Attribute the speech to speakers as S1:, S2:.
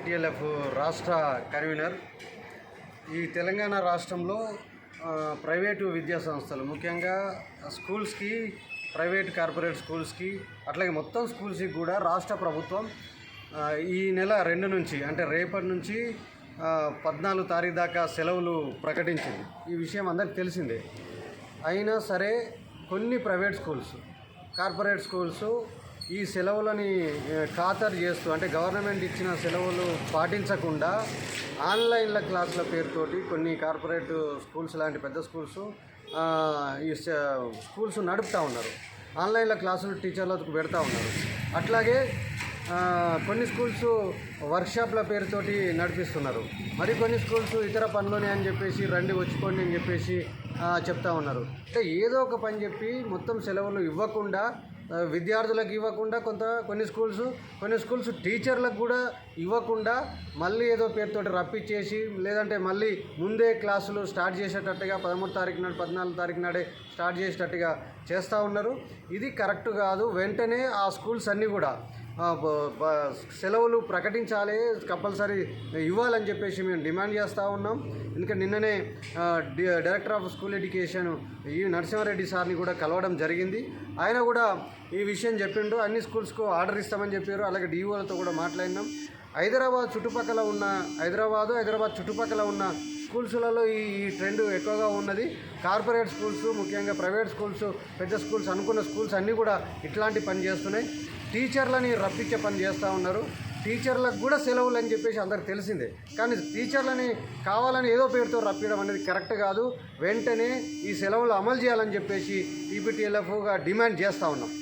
S1: TLF రాష్ట్ర convener. ఈ తెలంగాణ రాష్ట్రంలో ప్రైవేటు విద్యా సంస్థలు ముఖ్యంగా స్కూల్స్కి, ప్రైవేట్ కార్పొరేట్ స్కూల్స్కి, అట్లాగే మొత్తం స్కూల్స్కి కూడా రాష్ట్ర ప్రభుత్వం ఈ నెల 2 నుంచి అంటే రేపటి నుంచి 14 తారీఖు దాకా సెలవులు ప్రకటించింది. ఈ విషయం అందరికీ తెలిసిందే. అయినా సరే కొన్ని ప్రైవేట్ స్కూల్స్, కార్పొరేట్ స్కూల్స్ ఈ సెలవులని ఖాతరు చేస్తూ, అంటే గవర్నమెంట్ ఇచ్చిన సెలవులు పాటించకుండా ఆన్లైన్ల క్లాసుల పేరుతోటి కొన్ని కార్పొరేట్ స్కూల్స్ లాంటి పెద్ద స్కూల్స్ ఈ స్కూల్స్ నడుపుతూ ఉన్నారు. ఆన్లైన్ల క్లాసులు టీచర్లకు పెడతా ఉన్నారు. అట్లాగే కొన్ని స్కూల్స్ వర్క్షాప్ల పేరుతోటి నడిపిస్తున్నారు. మరికొన్ని స్కూల్స్ ఇతర పనులని అని చెప్పేసి రండి వచ్చుకోండి అని చెప్పేసి చెప్తా ఉన్నారు. అంటే ఏదో ఒక పని చెప్పి మొత్తం సెలవులు ఇవ్వకుండా, విద్యార్థులకు ఇవ్వకుండా, కొన్ని స్కూల్స్ టీచర్లకు కూడా ఇవ్వకుండా మళ్ళీ ఏదో పేరుతోటి రప్పించేసి, లేదంటే మళ్ళీ ముందే క్లాసులు స్టార్ట్ చేసేటట్టుగా 13 తారీఖు నాడు 14 తారీఖు నాడే స్టార్ట్ చేసేటట్టుగా చేస్తూ ఉన్నారు. ఇది కరెక్ట్ కాదు. వెంటనే ఆ స్కూల్స్ అన్నీ కూడా సెలవులు ప్రకటించాలి, కంపల్సరీ ఇవ్వాలని చెప్పేసి మేము డిమాండ్ చేస్తూ ఉన్నాం. ఎందుకంటే నిన్ననే డైరెక్టర్ ఆఫ్ స్కూల్ ఎడ్యుకేషన్ ఈ నరసింహారెడ్డి సార్ని కూడా కలవడం జరిగింది. ఆయన కూడా ఈ విషయం చెప్పిండు. అన్ని స్కూల్స్కు ఆర్డర్ ఇస్తామని చెప్పారు. అలాగే డిఓలతో కూడా మాట్లాడినాం. హైదరాబాద్ చుట్టుపక్కల ఉన్న స్కూల్స్లలో ఈ ట్రెండ్ ఎక్కువగా ఉన్నది. కార్పొరేట్ స్కూల్స్, ముఖ్యంగా ప్రైవేట్ స్కూల్స్, పెద్ద స్కూల్స్ అనుకున్న స్కూల్స్ అన్నీ కూడా ఇట్లాంటి పని చేస్తున్నాయి. టీచర్లని రప్పించే పని చేస్తూ ఉన్నారు. టీచర్లకు కూడా సెలవులు అని చెప్పేసి అందరికి తెలిసిందే. కానీ టీచర్లని కావాలని ఏదో పేరుతో రప్పించడం అనేది కరెక్ట్ కాదు. వెంటనే ఈ సెలవులు అమలు చేయాలని చెప్పేసి టీపీటీఎల్ఎఫ్గా డిమాండ్ చేస్తూ ఉన్నాం.